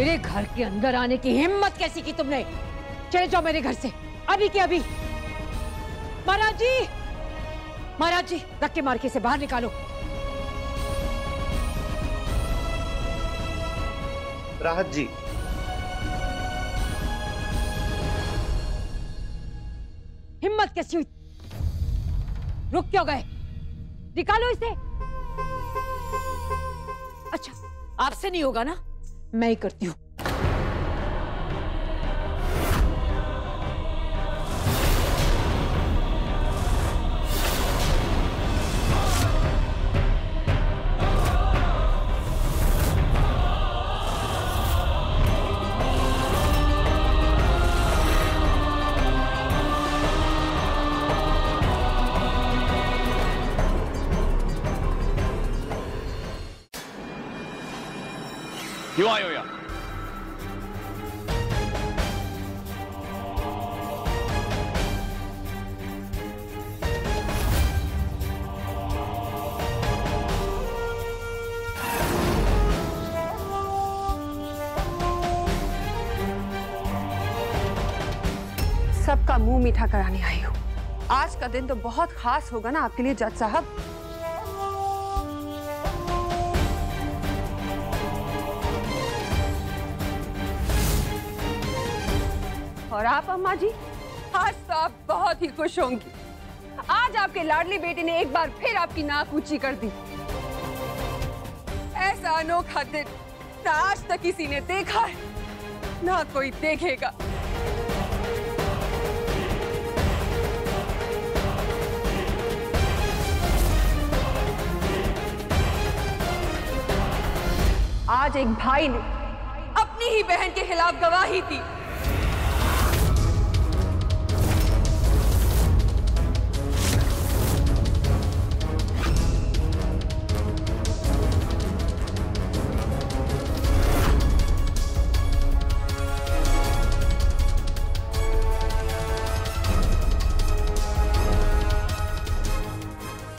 मेरे घर के अंदर आने की हिम्मत कैसी की तुमने? चले जाओ मेरे घर से अभी के अभी। महाराज जी, महाराज जी, धक्के मार के इसे बाहर निकालो। राहत जी, हिम्मत कैसी हुई? रुक क्यों गए? निकालो इसे। अच्छा, आपसे नहीं होगा ना, मैं ही करती हूं। क्यों आए हो यहां? सबका मुंह मीठा कराने आई हूं। आज का दिन तो बहुत खास होगा ना आपके लिए जज साहब। और आप अम्मा जी, आज तो आप बहुत ही खुश होंगी। आज आपके लाडली बेटे ने एक बार फिर आपकी नाक ऊंची कर दी। ऐसा अनोखा दिन ना आज तक किसी ने देखा है, ना कोई देखेगा। आज एक भाई ने अपनी ही बहन के खिलाफ गवाही दी।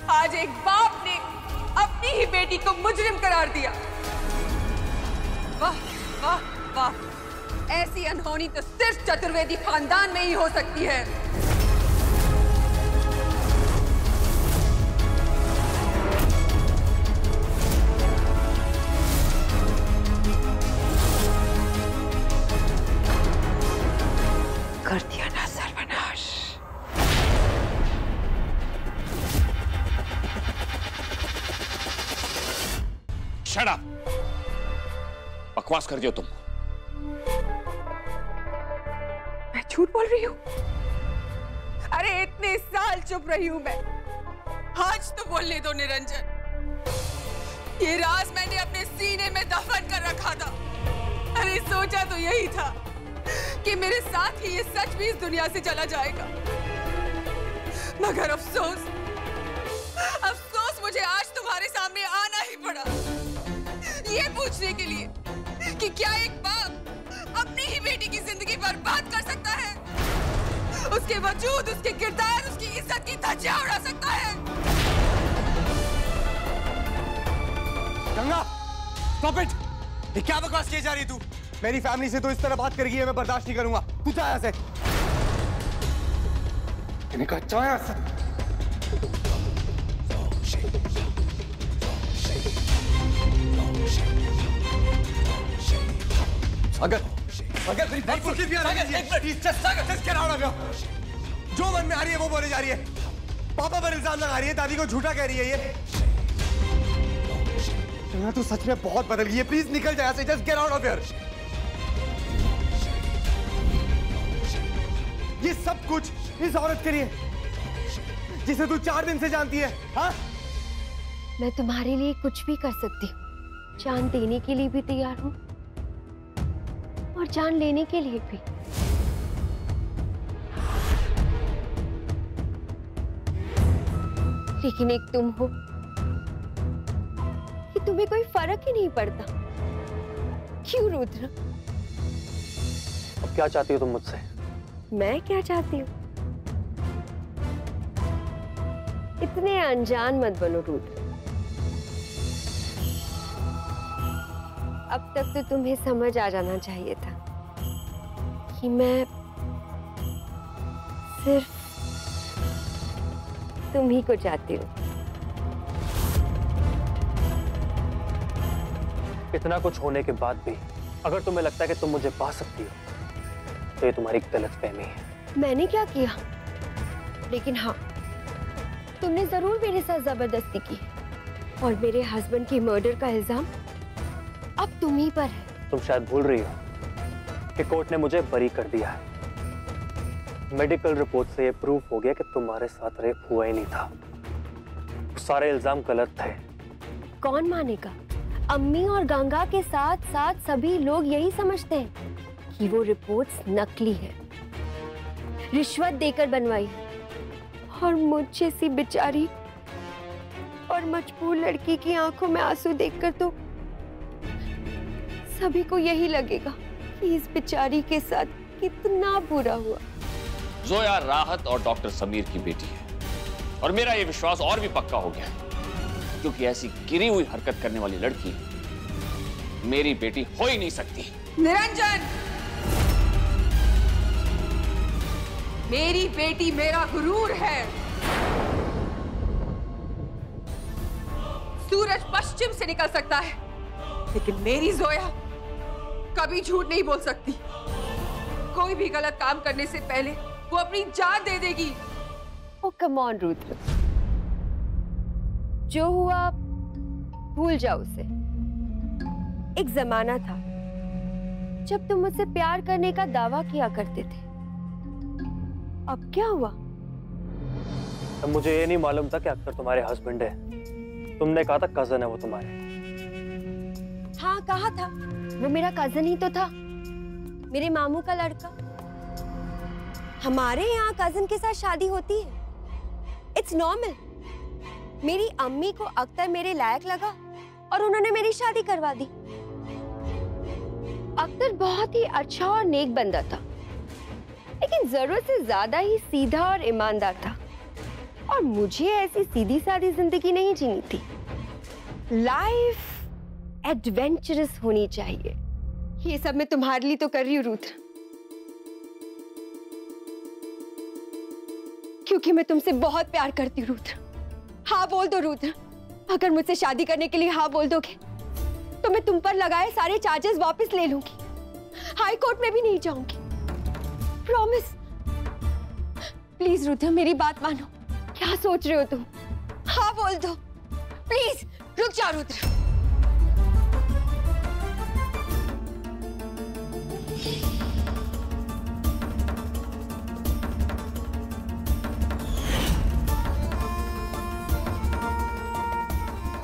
आज एक बाप ने अपनी ही बेटी को मुजरिम करार दिया। वाह वाह वाह, ऐसी अनहोनी तो सिर्फ चतुर्वेदी खानदान में ही हो सकती है। कर दिया ना सर्वनाश। Shut up! बकवास कर दियो तुम। मैं झूठ बोल रही हूँ? अरे इतने साल चुप रही हूं मैं, आज तो बोलने दो निरंजन। ये राज मैंने अपने सीने में दफन कर रखा था। अरे सोचा तो यही था कि मेरे साथ ही ये सच भी इस दुनिया से चला जाएगा, मगर अफसोस मुझे आज तुम्हारे सामने आना ही पड़ा, ये पूछने के लिए कि क्या एक बाप अपनी ही बेटी की जिंदगी बर्बाद कर सकता है? उसके वजूद, उसके किरदार, उसकी इज्जत की धज्जियां उड़ा सकता है? Ganga, stop it! ये क्या बकवास की जा रही तू? मेरी फैमिली से तो इस तरह बात कर गई है, मैं बर्दाश्त नहीं करूंगा। तू जा यहाँ से। इन्हें कहा जा यहाँ से। अगर मेरी बात सुन भी आ रही है, just get out of here। जो मन में आ रही है वो बोले जा रही है। पापा पर इल्जाम लगा रही है, दादी को झूठा कह रही है ये। तू सच में बहुत बदल गई है। प्लीज निकल जा यहाँ से। Just get out of here. ये सब कुछ इस औरत के लिए जिसे तू 4 दिन से जानती है। हाँ, मैं तुम्हारे लिए कुछ भी कर सकती हूँ। जान देने के लिए भी तैयार हूँ और जान लेने के लिए भी। लेकिन एक तुम हो कि तुम्हें कोई फर्क ही नहीं पड़ता। क्यों रुद्र? अब क्या चाहती हो तुम मुझसे? मैं क्या चाहती हूँ? इतने अनजान मत बनो रुद्र। अब तक तो तुम्हें समझ आ जाना चाहिए था कि मैं सिर्फ तुम ही को चाहती हूँ। इतना कुछ होने के बाद भी अगर तुम्हें लगता है कि तुम मुझे पा सकती हो तो ये तुम्हारी गलतफहमी है। मैंने क्या किया? लेकिन हाँ, तुमने जरूर मेरे साथ जबरदस्ती की और मेरे हस्बैंड की मर्डर का इल्जाम अब तुम ही पर है। तुम शायद भूल रही हो कि कोर्ट ने मुझे बरी कर दिया है। मेडिकल रिपोर्ट से ये प्रूफ हो गया कि तुम्हारे साथ रेप हुआ ही नहीं था। सारे इल्जाम गलत थे। कौन मानेगा? अम्मी और गंगा के साथ साथ सभी लोग यही समझते हैं कि वो रिपोर्ट्स नकली है, रिश्वत देकर बनवाई है। और मुझ जैसी बेचारी और मजबूर लड़की की आंखों में आंसू देखकर तो सभी को यही लगेगा कि इस बेचारी के साथ कितना बुरा हुआ। जोया राहत और डॉक्टर समीर की बेटी है और मेरा ये विश्वास और भी पक्का हो गया है क्योंकि ऐसी गिरी हुई हरकत करने वाली लड़की मेरी बेटी हो ही नहीं सकती। निरंजन, मेरी बेटी मेरा गुरूर है। सूरज पश्चिम से निकल सकता है लेकिन मेरी जोया कभी झूठ नहीं बोल सकती। कोई भी गलत काम करने से पहले वो अपनी जान दे देगी। ओ कम ऑन रुद्र, जो हुआ भूल जाओ उसे। एक जमाना था जब तुम मुझसे प्यार करने का दावा किया करते थे। अब क्या हुआ? तब मुझे ये नहीं मालूम था कि अक्सर तुम्हारे हस्बैंड है। तुमने कहा था कजन है वो तुम्हारे। हाँ कहा था, वो मेरा कजन ही तो था, मेरे मामू का लड़का। हमारे यहाँ कजन के साथ शादी होती है, इट्स नॉर्मल। मेरी अम्मी को अख्तर मेरे लायक लगा और उन्होंने मेरी शादी करवा दी। अख्तर बहुत ही अच्छा और नेक बंदा था लेकिन जरूरत से ज्यादा ही सीधा और ईमानदार था और मुझे ऐसी सीधी सादी जिंदगी नहीं जीनी थी। लाइफ एडवेंचरस होनी चाहिए। ये सब मैं तुम्हारे लिए तो कर रही हूँ रुद्र, क्योंकि मैं तुमसे बहुत प्यार करती हूँ रुद्र। हाँ बोल दो रुद्र, अगर मुझसे शादी करने के लिए हाँ बोल दोगे तो मैं तुम पर लगाए सारे चार्जेस वापस ले लूंगी, हाई कोर्ट में भी नहीं जाऊंगी। प्रॉमिस। प्लीज रुद्र मेरी बात मानो। क्या सोच रहे हो तुम? हाँ बोल दो प्लीज। रुक जाओ रुद्र।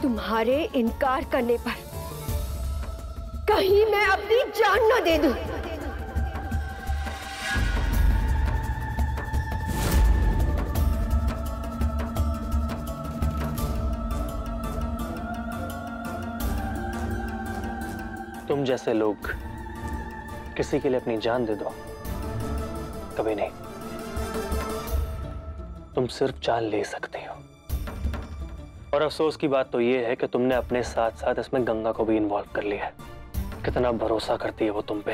तुम्हारे इनकार करने पर कहीं मैं अपनी जान न दे दूं। तुम जैसे लोग किसी के लिए अपनी जान दे दो, कभी नहीं। तुम सिर्फ जान ले सकते हो। और अफसोस की बात तो ये है कि तुमने अपने साथ साथ इसमें गंगा को भी इन्वॉल्व कर लिया है। कितना भरोसा करती है वो तुम पे,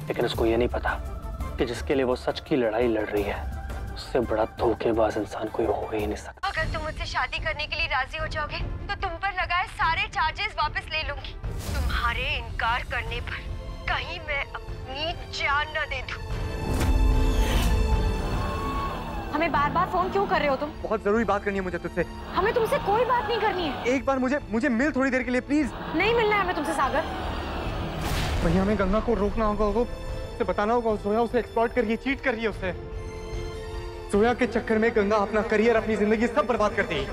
लेकिन उसको ये नहीं पता कि जिसके लिए वो सच की लड़ाई लड़ रही है उससे बड़ा धोखेबाज इंसान कोई हो ही नहीं सकता। अगर तुम मुझसे शादी करने के लिए राजी हो जाओगे तो तुम पर लगाए सारे चार्जेस वापस ले लूंगी। तुम्हारे इनकार करने पर कहीं मैं अपनी जान न दे दूं। हमें बार बार फोन क्यों कर रहे हो तुम? बहुत जरूरी बात करनी है मुझे तुझसे। हमें तुमसे कोई बात नहीं करनी है। एक बार मुझे मिल थोड़ी देर के लिए प्लीज। नहीं मिलना है हमें तुमसे सागर। भैया हमें गंगा को रोकना होगा, उसे बताना होगा जोया उसे एक्सप्लॉइट कर रही है, चीट कर रही है उससे। जोया के चक्कर में गंगा अपना करियर, अपनी जिंदगी सब बर्बाद कर देगी।